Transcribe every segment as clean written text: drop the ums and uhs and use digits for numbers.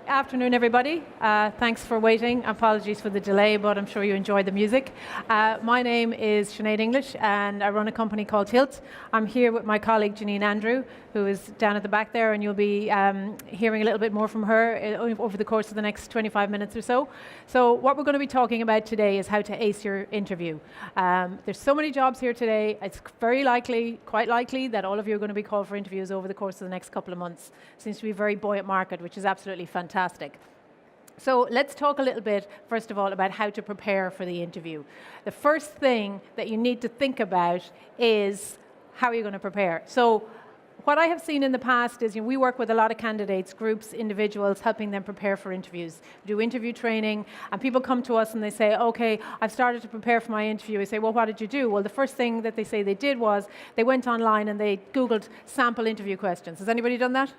Afternoon, everybody. Thanks for waiting. Apologies for the delay, but I'm sure you enjoyed the music. My name is Sinead English, and I run a company called Hilt. I'm here with my colleague, Janine Andrew, who is down at the back there, and you'll be hearing a little bit more from her over the course of the next 25 minutes or so. So what we're going to be talking about today is how to ace your interview. There's so many jobs here today. It's very likely, quite likely, that all of you are going to be called for interviews over the course of the next couple of months. Seems to be a very buoyant market, which is absolutely fantastic. So let's talk a little bit, first of all, about how to prepare for the interview. The first thing that you need to think about is how are you going to prepare. So what I have seen in the past is we work with a lot of candidates, groups, individuals, helping them prepare for interviews. We do interview training, and people come to us and they say, okay, I've started to prepare for my interview. We say, well, what did you do? Well, the first thing that they say they did was they went online and they Googled sample interview questions. Has anybody done that?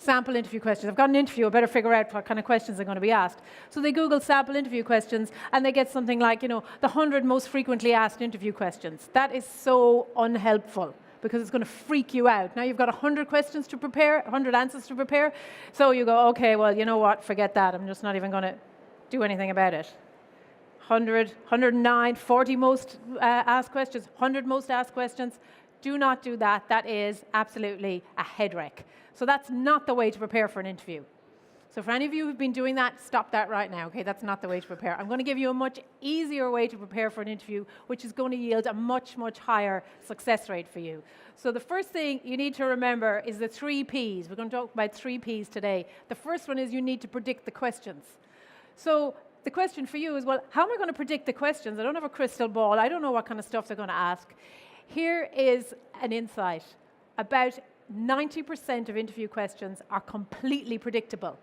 Sample interview questions. I've got an interview, I better figure out what kind of questions are going to be asked. So they Google sample interview questions and they get something like, the 100 most frequently asked interview questions. That is so unhelpful because it's going to freak you out. Now you've got 100 questions to prepare, 100 answers to prepare. So you go, okay, well, you know what, forget that. I'm just not even going to do anything about it. 100, 109, 40 most asked questions, 100 most asked questions. Do not do that. That is absolutely a head wreck. So that's not the way to prepare for an interview. So for any of you who've been doing that, stop that right now, okay? That's not the way to prepare. I'm going to give you a much easier way to prepare for an interview, which is going to yield a much, much higher success rate for you. So the first thing you need to remember is the 3 Ps. We're going to talk about 3 Ps today. The first one is you need to predict the questions. So the question for you is, well, how am I going to predict the questions? I don't have a crystal ball. I don't know what kind of stuff they're going to ask. Here is an insight. About 90% of interview questions are completely predictable.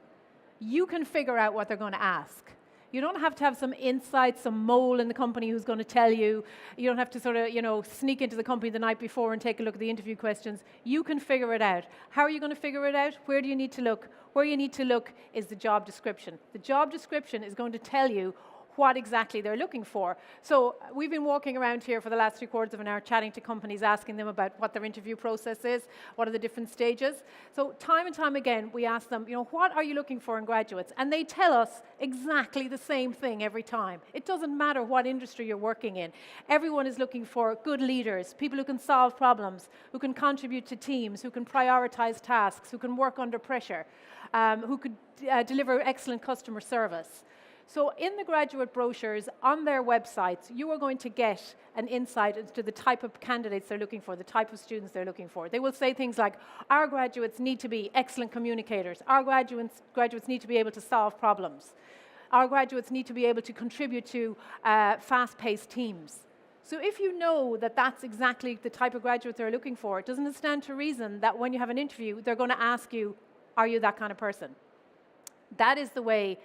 You can figure out what they're going to ask. You don't have to have some insight, some mole in the company who's going to tell you. You don't have to sort of, sneak into the company the night before and take a look at the interview questions. You can figure it out. How are you going to figure it out? Where do you need to look? Where you need to look is the job description. The job description is going to tell you what exactly they're looking for. So we've been walking around here for the last 3/4 of an hour chatting to companies, asking them about what their interview process is, what are the different stages. So time and time again, we ask them, what are you looking for in graduates? And they tell us exactly the same thing every time. It doesn't matter what industry you're working in. Everyone is looking for good leaders, people who can solve problems, who can contribute to teams, who can prioritize tasks, who can work under pressure, who could deliver excellent customer service. So in the graduate brochures on their websites, you are going to get an insight into the type of candidates they're looking for, the type of students they're looking for. They will say things like, our graduates need to be excellent communicators. Our graduates need to be able to solve problems. Our graduates need to be able to contribute to fast-paced teams. So if you know that that's exactly the type of graduate they're looking for, it doesn't stand to reason that when you have an interview, they're going to ask you, are you that kind of person? That is the way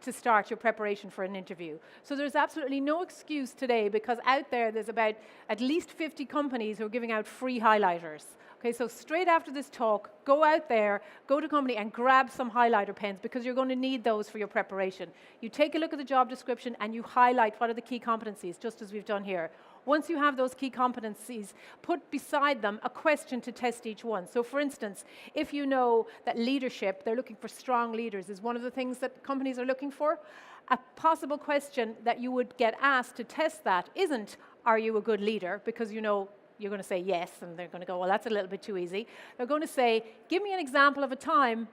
to start your preparation for an interview. So there's absolutely no excuse today because out there's about at least 50 companies who are giving out free highlighters. Okay, so straight after this talk, go out there, go to a company and grab some highlighter pens because you're going to need those for your preparation. You take a look at the job description and you highlight what are the key competencies, just as we've done here. Once you have those key competencies, put beside them a question to test each one. So for instance, if you know that leadership, they're looking for strong leaders, is one of the things that companies are looking for, a possible question that you would get asked to test that isn't, are you a good leader? Because you're going to say yes, and they're going to go, well, that's a little bit too easy. They're going to say, give me an example of a time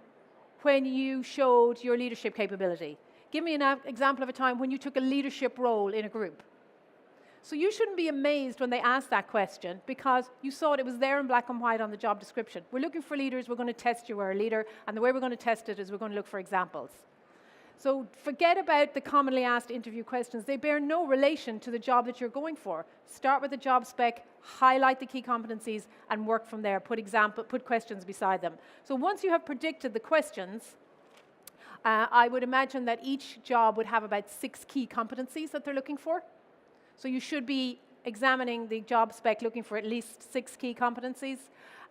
when you showed your leadership capability. Give me an example of a time when you took a leadership role in a group. So you shouldn't be amazed when they ask that question because you saw it was there in black and white on the job description. We're looking for leaders, we're going to test you are a leader, and the way we're going to test it is we're going to look for examples. So forget about the commonly asked interview questions. They bear no relation to the job that you're going for. Start with the job spec, highlight the key competencies, and work from there. Put questions beside them. So once you have predicted the questions, I would imagine that each job would have about 6 key competencies that they're looking for. So you should be examining the job spec, looking for at least 6 key competencies,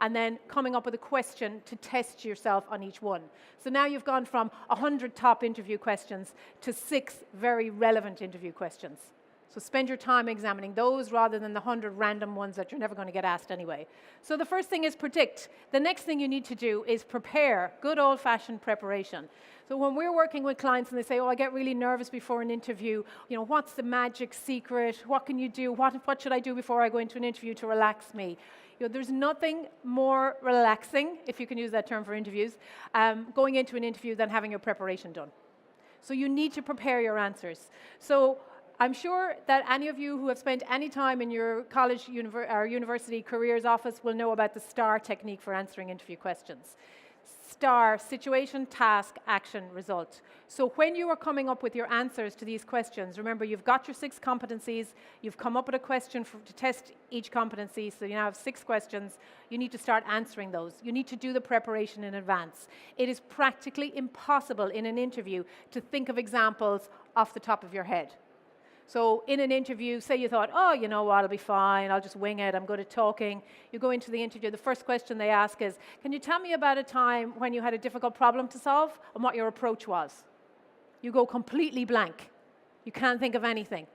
and then coming up with a question to test yourself on each one. So now you've gone from 100 top interview questions to 6 very relevant interview questions. So spend your time examining those rather than the 100 random ones that you're never going to get asked anyway. So the first thing is predict. The next thing you need to do is prepare, good old-fashioned preparation. So when we're working with clients and they say, oh, I get really nervous before an interview, what's the magic secret? What can you do? What should I do before I go into an interview to relax me? There's nothing more relaxing, if you can use that term for interviews, going into an interview than having your preparation done. So you need to prepare your answers. So I'm sure that any of you who have spent any time in your college or university careers office will know about the STAR technique for answering interview questions. STAR, situation, task, action, result. So when you are coming up with your answers to these questions, remember you've got your 6 competencies, you've come up with a question to test each competency, so you now have 6 questions, you need to start answering those. You need to do the preparation in advance. It is practically impossible in an interview to think of examples off the top of your head. So in an interview, say you thought, oh, you know what, I'll be fine, I'll just wing it, I'm good at talking. You go into the interview, the first question they ask is, can you tell me about a time when you had a difficult problem to solve and what your approach was? You go completely blank. You can't think of anything.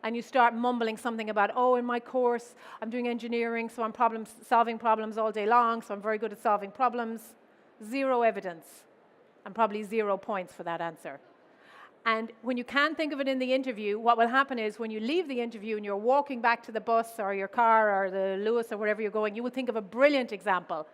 And you start mumbling something about, oh, in my course, I'm doing engineering, so I'm solving problems all day long, so I'm very good at solving problems. 0 evidence, and probably 0 points for that answer. And when you can't think of it in the interview, what will happen is when you leave the interview and you're walking back to the bus or your car or the Lewis or wherever you're going, you will think of a brilliant example.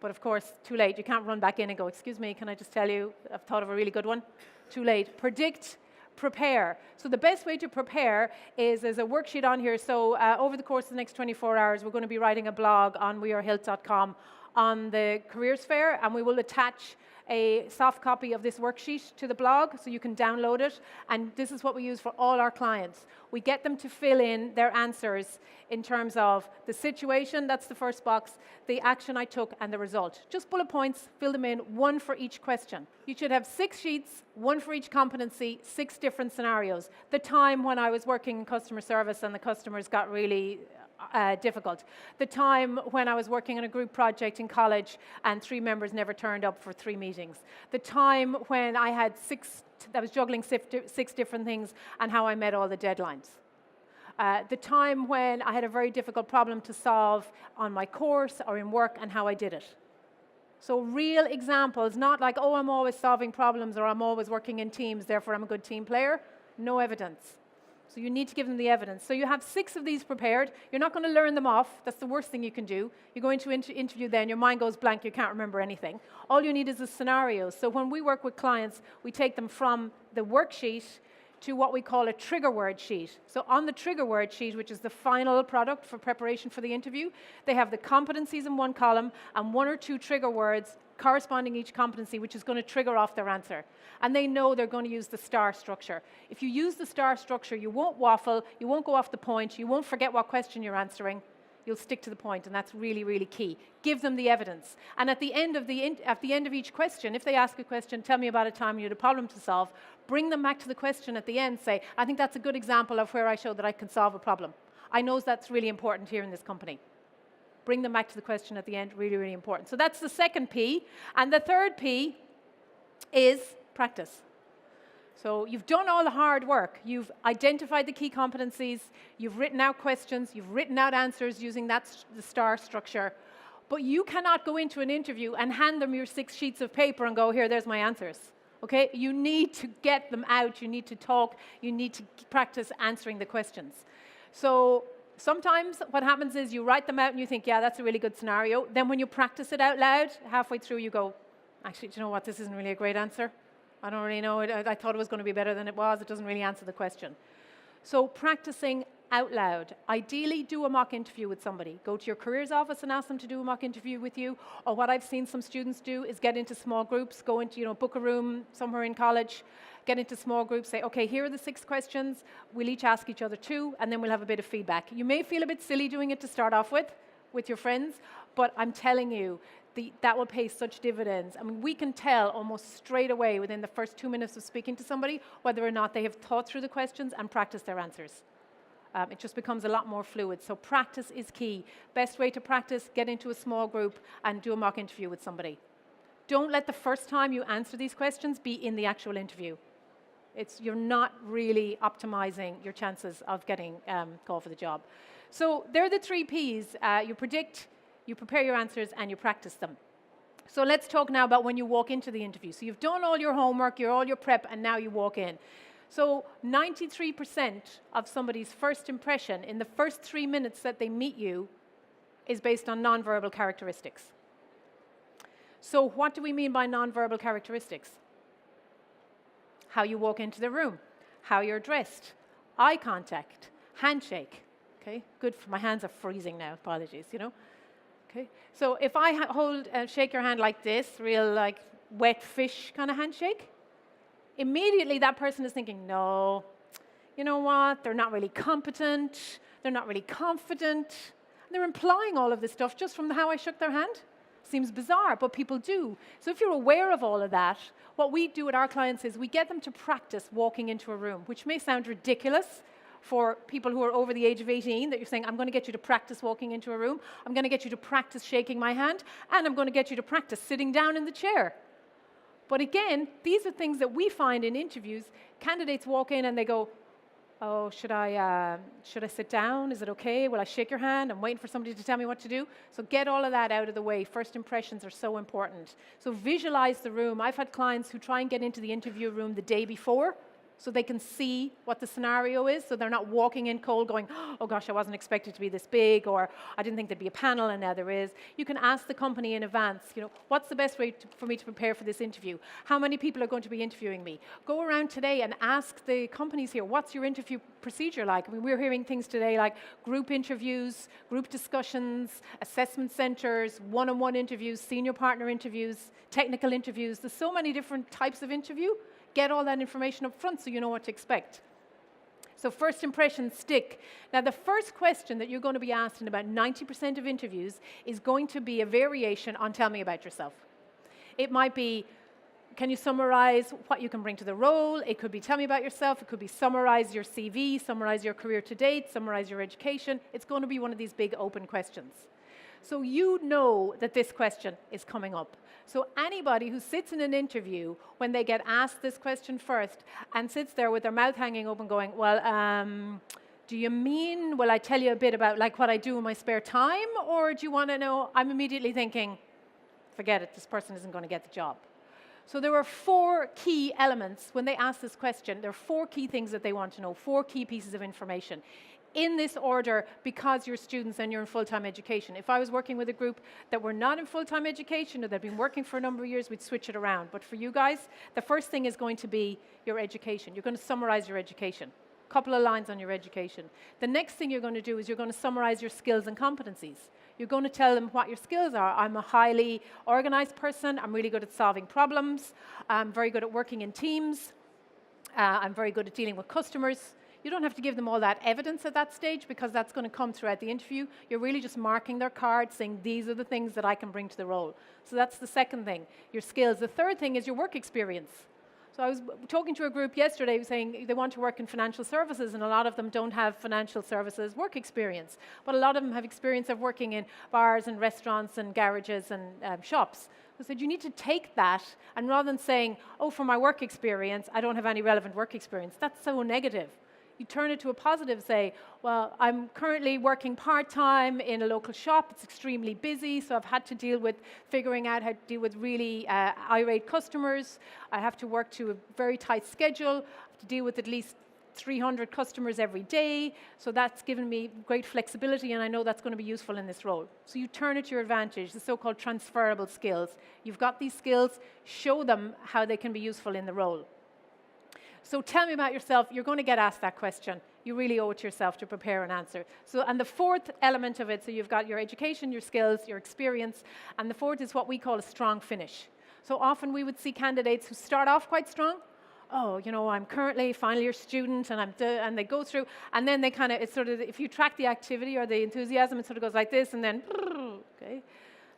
But of course, too late. You can't run back in and go, excuse me, can I just tell you, I've thought of a really good one. Too late. Predict, prepare. So the best way to prepare is there's a worksheet on here. So over the course of the next 24 hours, we're going to be writing a blog on wearehilt.com on the careers fair, and we will attach a soft copy of this worksheet to the blog so you can download it, and this is what we use for all our clients. We get them to fill in their answers in terms of the situation, that's the first box, the action I took, and the result. Just bullet points, fill them in, 1 for each question. You should have 6 sheets, 1 for each competency, 6 different scenarios. The time when I was working in customer service and the customers got really difficult. The time when I was working on a group project in college and 3 members never turned up for 3 meetings. The time when I had I was juggling 6 different things and how I met all the deadlines. The time when I had a very difficult problem to solve on my course or in work and how I did it. So real examples, not like, oh, I'm always solving problems or I'm always working in teams, therefore I'm a good team player. No evidence. So you need to give them the evidence. So you have 6 of these prepared. You're not going to learn them off. That's the worst thing you can do. You go into interview then, your mind goes blank, you can't remember anything. All you need is a scenario. So when we work with clients, we take them from the worksheet to what we call a trigger word sheet. So on the trigger word sheet, which is the final product for preparation for the interview, they have the competencies in one column and 1 or 2 trigger words corresponding each competency, which is going to trigger off their answer. And they know they're going to use the STAR structure. If you use the STAR structure, you won't waffle, you won't go off the point, you won't forget what question you're answering. You'll stick to the point, and that's really, really key. Give them the evidence. And at the end of each question, if they ask a question, tell me about a time you had a problem to solve, bring them back to the question at the end, say, I think that's a good example of where I showed that I can solve a problem. I know that's really important here in this company. Bring them back to the question at the end, really, really important. So that's the second P. And the third P is practice. So you've done all the hard work. You've identified the key competencies, you've written out questions, you've written out answers using the STAR structure, but you cannot go into an interview and hand them your 6 sheets of paper and go, here, there's my answers. Okay? You need to get them out, you need to talk, you need to practice answering the questions. So sometimes what happens is you write them out and you think, yeah, that's a really good scenario. Then when you practice it out loud, halfway through you go, actually, do you know what, this isn't really a great answer. I don't really know. I thought it was going to be better than it was. It doesn't really answer the question. So practicing out loud. Ideally, do a mock interview with somebody. Go to your careers office and ask them to do a mock interview with you. Or what I've seen some students do is get into small groups, go into, book a room somewhere in college, get into small groups, say, okay, here are the 6 questions. We'll each ask each other 2, and then we'll have a bit of feedback. You may feel a bit silly doing it to start off with your friends, but I'm telling you, that will pay such dividends. I mean, we can tell almost straight away within the first 2 minutes of speaking to somebody whether or not they have thought through the questions and practiced their answers. It just becomes a lot more fluid. So practice is key. Best way to practice, get into a small group and do a mock interview with somebody. Don't let the first time you answer these questions be in the actual interview. You're not really optimizing your chances of getting called for the job. So they're the 3 Ps. You predict, you prepare your answers, and you practice them. So let's talk now about when you walk into the interview. So you've done all your homework, all your prep, and now you walk in. So 93% of somebody's first impression in the first 3 minutes that they meet you is based on nonverbal characteristics. So what do we mean by nonverbal characteristics? How you walk into the room, how you're dressed, eye contact, handshake. Okay, good. My hands are freezing now. Apologies. Okay. So if I shake your hand like this, real like wet fish kind of handshake, immediately that person is thinking, no, you know what? They're not really competent. They're not really confident. And they're implying all of this stuff just from how I shook their hand. Seems bizarre, but people do. So if you're aware of all of that, what we do with our clients is we get them to practice walking into a room, which may sound ridiculous for people who are over the age of 18, that you're saying, I'm going to get you to practice walking into a room, I'm going to get you to practice shaking my hand, and I'm going to get you to practice sitting down in the chair. But again, these are things that we find in interviews. Candidates walk in and they go, oh, should I sit down? Is it okay? Will I shake your hand? I'm waiting for somebody to tell me what to do. So get all of that out of the way. First impressions are so important. So visualize the room. I've had clients who try and get into the interview room the day before so they can see what the scenario is, so they're not walking in cold going, oh gosh, I wasn't expected to be this big, or I didn't think there'd be a panel, and now there is. You can ask the company in advance, what's the best way for me to prepare for this interview? How many people are going to be interviewing me? Go around today and ask the companies here, what's your interview procedure like? I mean, we're hearing things today like group interviews, group discussions, assessment centers, one-on-one interviews, senior partner interviews, technical interviews. There's so many different types of interview. Get all that information up front so you know what to expect. So first impressions stick. Now the first question that you're going to be asked in about 90% of interviews is going to be a variation on tell me about yourself. It might be, can you summarize what you can bring to the role? It could be tell me about yourself. It could be summarize your CV, summarize your career to date, summarize your education. It's going to be one of these big open questions. So you know that this question is coming up. So anybody who sits in an interview when they get asked this question first and sits there with their mouth hanging open going, well, do you mean, will I tell you a bit about like what I do in my spare time? Or do you want to know? I'm immediately thinking, forget it, this person isn't going to get the job. So there are 4 key elements when they ask this question. There are 4 key things that they want to know, 4 key pieces of information. In this order, because you're students and you're in full-time education. If I was working with a group that were not in full-time education or that have been working for a number of years, we'd switch it around. But for you guys, the first thing is going to be your education. You're going to summarize your education. A couple of lines on your education. The next thing you're going to do is you're going to summarize your skills and competencies. You're going to tell them what your skills are. I'm a highly organized person. I'm really good at solving problems. I'm very good at working in teams. I'm very good at dealing with customers. You don't have to give them all that evidence at that stage because that's going to come throughout the interview. You're really just marking their card saying these are the things that I can bring to the role. So that's the second thing, your skills. The third thing is your work experience. So I was talking to a group yesterday saying they want to work in financial services, and a lot of them don't have financial services work experience. But a lot of them have experience of working in bars and restaurants and garages and shops. I said, you need to take that, and rather than saying, oh, for my work experience, I don't have any relevant work experience, that's so negative. You turn it to a positive, say, well, I'm currently working part-time in a local shop. It's extremely busy, so I've had to deal with figuring out how to deal with really irate customers. I have to work to a very tight schedule. I have to deal with at least 300 customers every day. So that's given me great flexibility, and I know that's going to be useful in this role. So you turn it to your advantage, the so-called transferable skills. You've got these skills, show them how they can be useful in the role. So tell me about yourself. You're going to get asked that question. You really owe it to yourself to prepare an answer. So, and the fourth element of it, so you've got your education, your skills, your experience, and the fourth is what we call a strong finish. So often we would see candidates who start off quite strong. Oh, you know, I'm currently a final year student, and and they go through, and then they kind of, it's sort of, if you track the activity or the enthusiasm, it sort of goes like this, and then, okay,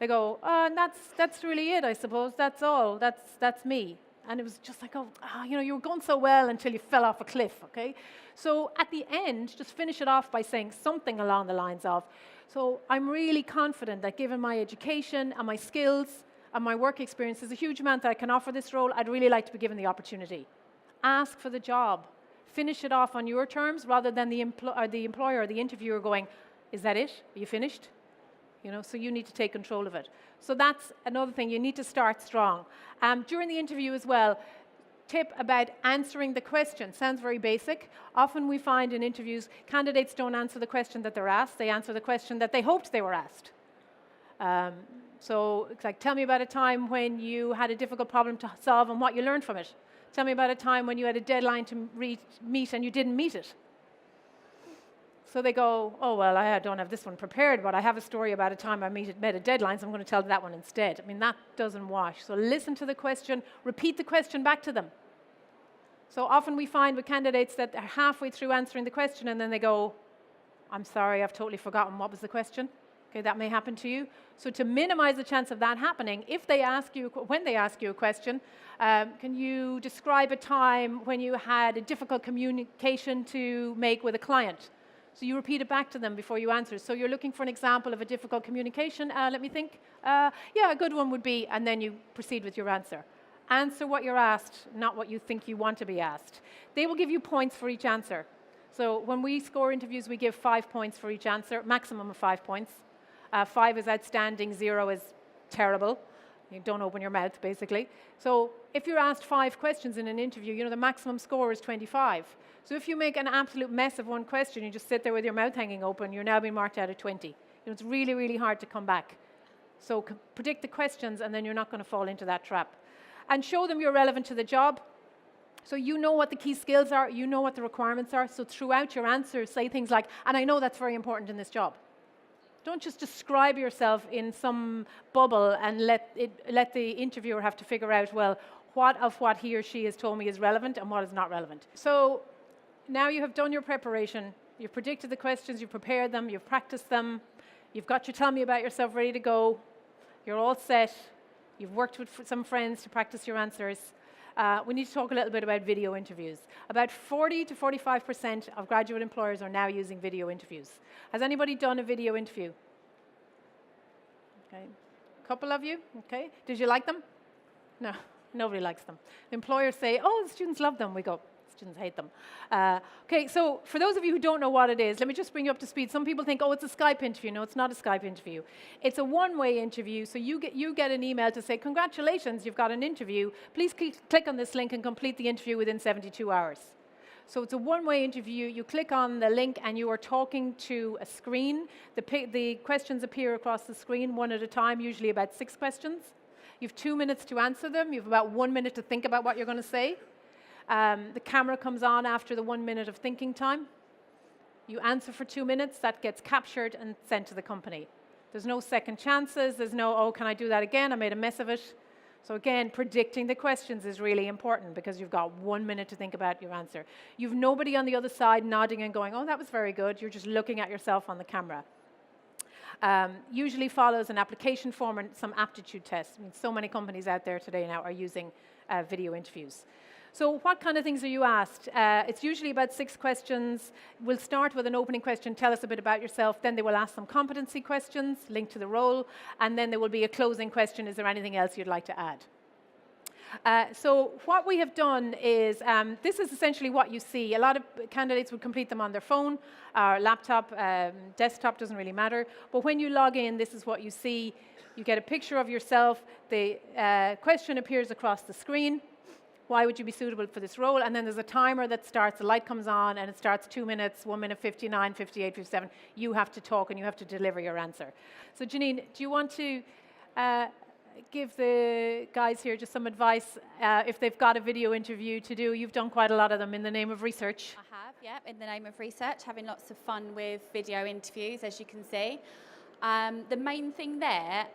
they go, and that's really it, I suppose. That's all. That's me. And it was just like, you know, you were going so well until you fell off a cliff, okay? So at the end, just finish it off by saying something along the lines of, so I'm really confident that given my education and my skills and my work experience, there's a huge amount that I can offer this role. I'd really like to be given the opportunity. Ask for the job. Finish it off on your terms rather than the employer or the interviewer going, is that it? Are you finished? You know, so you need to take control of it. So that's another thing. You need to start strong. During the interview as well, tip about answering the question. Sounds very basic. Often we find in interviews, candidates don't answer the question that they're asked. They answer the question that they hoped they were asked. So it's like, tell me about a time when you had a difficult problem to solve and what you learned from it. Tell me about a time when you had a deadline to meet and you didn't meet it. So they go, oh, well, I don't have this one prepared, but I have a story about a time I met a deadline, so I'm going to tell that one instead. I mean, that doesn't wash. So listen to the question, repeat the question back to them. So often we find with candidates that they're halfway through answering the question and then they go, I'm sorry, I've totally forgotten what was the question. Okay, that may happen to you. So to minimize the chance of that happening, when they ask you a question, can you describe a time when you had a difficult communication to make with a client? So you repeat it back to them before you answer. So you're looking for an example of a difficult communication. Let me think. Yeah, a good one would be, and then you proceed with your answer. Answer what you're asked, not what you think you want to be asked. They will give you points for each answer. So when we score interviews, we give 5 points for each answer, maximum of 5 points. 5 is outstanding, 0 is terrible. You don't open your mouth, basically. So if you're asked 5 questions in an interview, you know the maximum score is 25. So if you make an absolute mess of one question, you just sit there with your mouth hanging open, you're now being marked out of 20. You know, it's really, really hard to come back. So predict the questions, and then you're not going to fall into that trap. And show them you're relevant to the job. So you know what the key skills are, you know what the requirements are. So throughout your answers, say things like, and I know that's very important in this job. Don't just describe yourself in some bubble and let the interviewer have to figure out, well, what he or she has told me is relevant and what is not relevant. So now you have done your preparation. You've predicted the questions, you've prepared them, you've practiced them, you've got your tell me about yourself ready to go, you're all set, you've worked with some friends to practice your answers. We need to talk a little bit about video interviews. About 40 to 45% of graduate employers are now using video interviews. Has anybody done a video interview? Okay. A couple of you? Okay. Did you like them? No, nobody likes them. The employers say, oh, the students love them. We go, students hate them. Okay, so for those of you who don't know what it is, let me just bring you up to speed. Some people think, oh, it's a Skype interview. No, it's not a Skype interview. It's a one-way interview, so you get an email to say, congratulations, you've got an interview. Please click on this link and complete the interview within 72 hours. So it's a one-way interview. You click on the link and you are talking to a screen. The questions appear across the screen one at a time, usually about 6 questions. You have 2 minutes to answer them. You have about 1 minute to think about what you're going to say. The camera comes on after the 1 minute of thinking time. You answer for 2 minutes. That gets captured and sent to the company. There's no second chances. There's no, oh, can I do that again? I made a mess of it. So again, predicting the questions is really important because you've got 1 minute to think about your answer. You've nobody on the other side nodding and going, oh, that was very good. You're just looking at yourself on the camera. Usually follows an application form and some aptitude tests. I mean, so many companies out there today now are using video interviews. So what kind of things are you asked? It's usually about 6 questions. We'll start with an opening question, tell us a bit about yourself. Then they will ask some competency questions linked to the role. And then there will be a closing question, is there anything else you'd like to add? So what we have done is, this is essentially what you see. A lot of candidates would complete them on their phone, or laptop, desktop, doesn't really matter. But when you log in, this is what you see. You get a picture of yourself. The question appears across the screen. Why would you be suitable for this role? And then there's a timer that starts, the light comes on, and it starts 2 minutes, 1 minute 59, 58, 57. You have to talk and you have to deliver your answer. So Janine, do you want to give the guys here just some advice if they've got a video interview to do? You've done quite a lot of them in the name of research. I have, yeah, in the name of research, having lots of fun with video interviews, as you can see. The main thing there,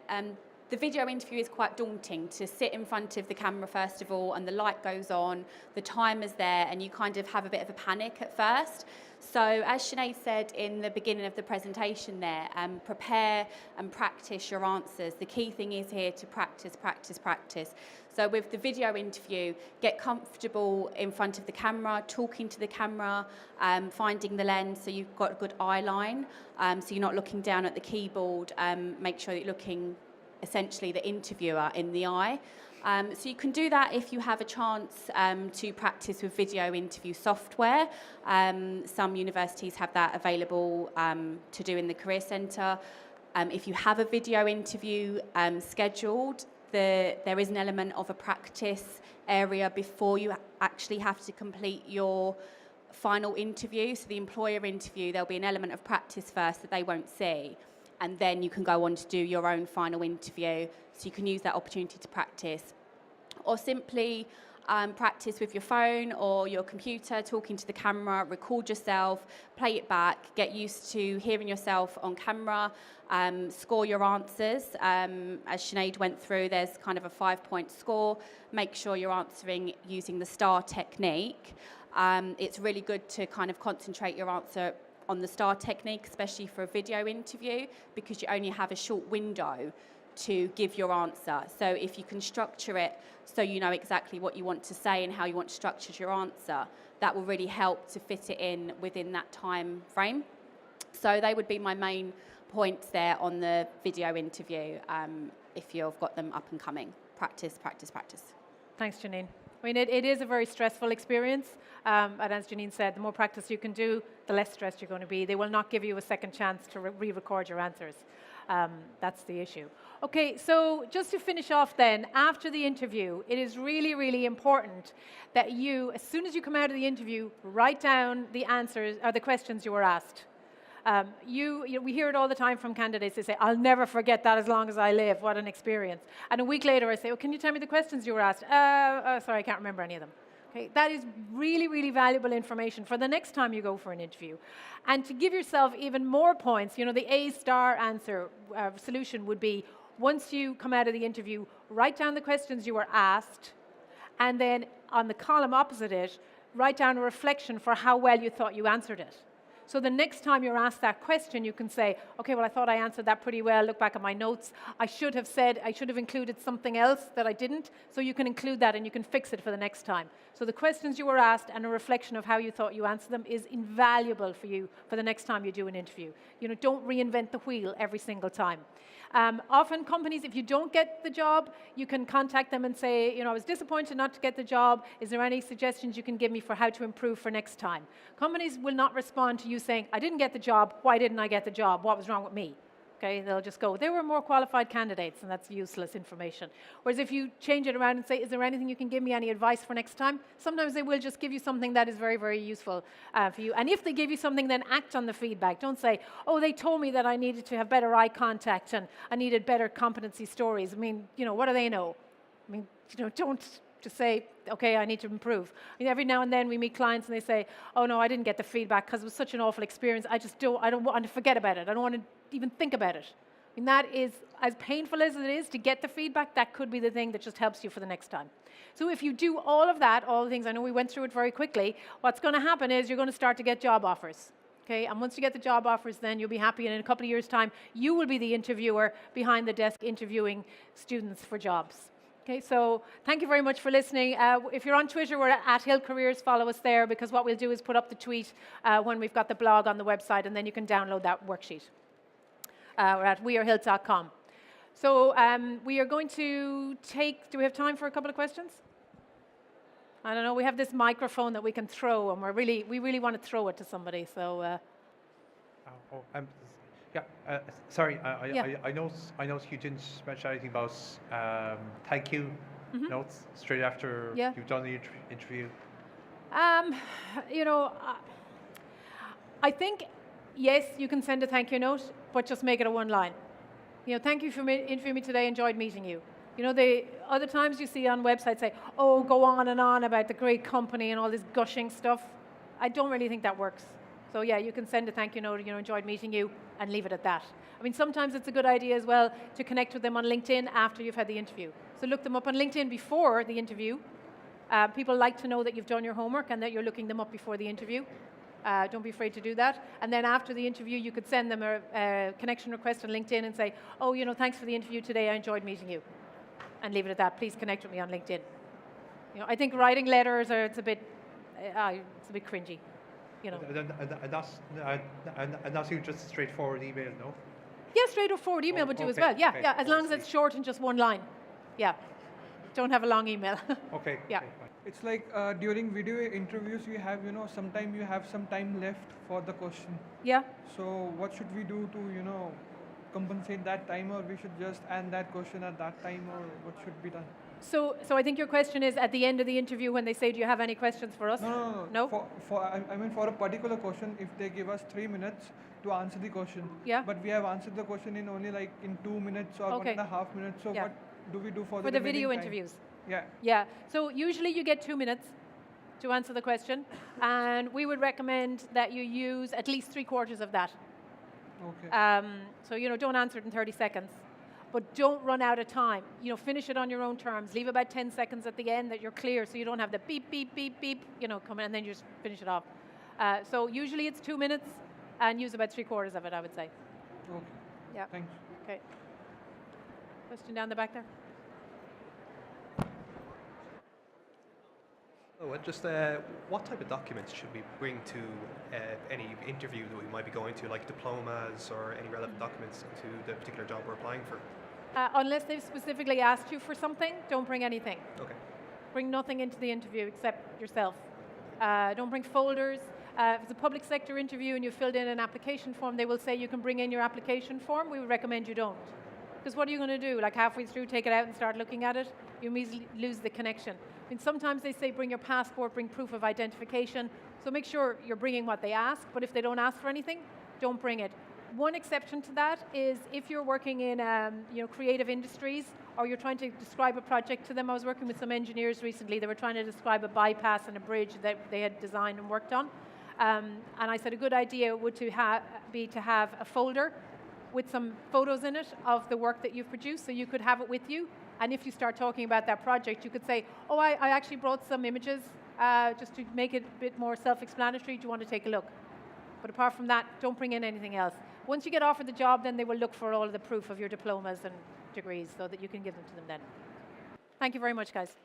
the video interview is quite daunting, to sit in front of the camera first of all, and the light goes on, the timer's there, and you kind of have a bit of a panic at first. So as Sinead said in the beginning of the presentation there, prepare and practice your answers. The key thing is here to practice, practice, practice. So with the video interview, get comfortable in front of the camera, talking to the camera, finding the lens so you've got a good eye line, so you're not looking down at the keyboard. Make sure that you're looking essentially the interviewer in the eye. So you can do that if you have a chance to practice with video interview software. Some universities have that available to do in the Career Centre. If you have a video interview scheduled, there is an element of a practice area before you actually have to complete your final interview. So the employer interview, there'll be an element of practice first that they won't see, and then you can go on to do your own final interview. So you can use that opportunity to practice, or simply practice with your phone or your computer, talking to the camera, record yourself, play it back, get used to hearing yourself on camera, score your answers. As Sinead went through, there's kind of a 5-point score. Make sure you're answering using the STAR technique. It's really good to kind of concentrate your answer on the STAR technique, especially for a video interview, because you only have a short window to give your answer. So if you can structure it so you know exactly what you want to say and how you want to structure your answer, that will really help to fit it in within that time frame. So they would be my main points there on the video interview, if you've got them up and coming. Practice, practice, practice. Thanks, Janine. I mean, it is a very stressful experience, and as Janine said, the more practice you can do, the less stressed you're going to be. They will not give you a second chance to re-record your answers. That's the issue. Okay, so just to finish off then, after the interview, it is really, really important that you, as soon as you come out of the interview, write down the answers or the questions you were asked. We hear it all the time from candidates. They say, I'll never forget that as long as I live. What an experience. And a week later I say, oh, can you tell me the questions you were asked? Sorry, I can't remember any of them. Okay, that is really, really valuable information for the next time you go for an interview. And to give yourself even more points, you know, the A-star answer solution would be, once you come out of the interview, write down the questions you were asked, and then on the column opposite it, write down a reflection for how well you thought you answered it. So the next time you're asked that question, you can say, okay, well, I thought I answered that pretty well. Look back at my notes. I should have included something else that I didn't. So you can include that and you can fix it for the next time. So the questions you were asked and a reflection of how you thought you answered them is invaluable for you for the next time you do an interview. You know, don't reinvent the wheel every single time. Often companies, if you don't get the job, you can contact them and say, you know, I was disappointed not to get the job. Is there any suggestions you can give me for how to improve for next time? Companies will not respond to you saying, I didn't get the job. Why didn't I get the job? What was wrong with me? Okay, they'll just go, they were more qualified candidates, and that's useless information. Whereas if you change it around and say, is there anything you can give me, any advice for next time? Sometimes they will just give you something that is very, very useful for you. And if they give you something, then act on the feedback. Don't say, oh, they told me that I needed to have better eye contact and I needed better competency stories. I mean, you know, what do they know? I mean, you know, don't just say, okay, I need to improve. I mean, every now and then we meet clients and they say, oh no, I didn't get the feedback because it was such an awful experience. I don't want to forget about it. I don't want to even think about it. I mean, that is, as painful as it is to get the feedback, that could be the thing that just helps you for the next time. So if you do all of that, all the things, I know we went through it very quickly, what's going to happen is you're going to start to get job offers. Okay, and once you get the job offers, then you'll be happy, and in a couple of years' time, you will be the interviewer behind the desk interviewing students for jobs. Okay, so thank you very much for listening. If you're on Twitter, we're at Hilt Careers. Follow us there, because what we'll do is put up the tweet when we've got the blog on the website, and then you can download that worksheet. We're at wearehilt.com. So we are going to take, do we have time for a couple of questions? I don't know, we have this microphone that we can throw, and we really want to throw it to somebody, so. Sorry, I noticed you didn't mention anything about thank you notes straight after you've done the interview. You know, I think, yes, you can send a thank you note, but just make it a one line. You know, thank you for interviewing me today, enjoyed meeting you. You know, the other times you see on websites say, oh, go on and on about the great company and all this gushing stuff. I don't really think that works. So yeah, you can send a thank you note, you know, enjoyed meeting you, and leave it at that. I mean, sometimes it's a good idea as well to connect with them on LinkedIn after you've had the interview. So look them up on LinkedIn before the interview. People like to know that you've done your homework and that you're looking them up before the interview. Don't be afraid to do that. And then after the interview, you could send them a connection request on LinkedIn and say, oh, you know, thanks for the interview today, I enjoyed meeting you. And leave it at that. Please connect with me on LinkedIn. You know, I think writing letters it's a bit cringy. You know. And that's you just a straightforward email, no? Yeah, straightforward email would do as well. Yeah, okay. yeah, as long as it's short and just one line. Yeah. don't have a long email. Okay. Yeah. Okay, fine. It's like during video interviews, you have, sometime you have some time left for the question. Yeah. So what should we do to, compensate that time, or we should just end that question at that time, or what should be done? So I think your question is at the end of the interview when they say, do you have any questions for us? No. No? I mean, for a particular question, if they give us 3 minutes to answer the question, Yeah. but we have answered the question in only like in 2 minutes or Okay. 1.5 minutes. So Yeah. what do we do for For the the video remaining time? interviews. Yeah. Yeah. So usually you get 2 minutes to answer the question, and we would recommend that you use at least 3/4 of that. Okay. So don't answer it in 30 seconds, but don't run out of time. Finish it on your own terms. Leave about 10 seconds at the end that you're clear, so you don't have the beep, beep, beep, beep, come in, and then you just finish it off. So usually it's 2 minutes, and use about 3/4 of it, I would say. Okay. Yeah. Thanks. Okay. Question down the back there. Just what type of documents should we bring to any interview that we might be going to, like diplomas or any relevant documents to the particular job we're applying for? Unless they've specifically asked you for something, don't bring anything. Okay. Bring nothing into the interview except yourself. Don't bring folders. If it's a public sector interview and you filled in an application form, they will say you can bring in your application form. We would recommend you don't. Because what are you going to do? Like halfway through, take it out and start looking at it? You immediately lose the connection. I mean, sometimes they say bring your passport, bring proof of identification. So make sure you're bringing what they ask. But if they don't ask for anything, don't bring it. One exception to that is if you're working in creative industries, or you're trying to describe a project to them. I was working with some engineers recently. They were trying to describe a bypass and a bridge that they had designed and worked on. And I said a good idea would be to have a folder with some photos in it of the work that you've produced, so you could have it with you. And if you start talking about that project, you could say, oh, I actually brought some images just to make it a bit more self-explanatory. Do you want to take a look? But apart from that, don't bring in anything else. Once you get offered the job, then they will look for all of the proof of your diplomas and degrees so that you can give them to them then. Thank you very much, guys.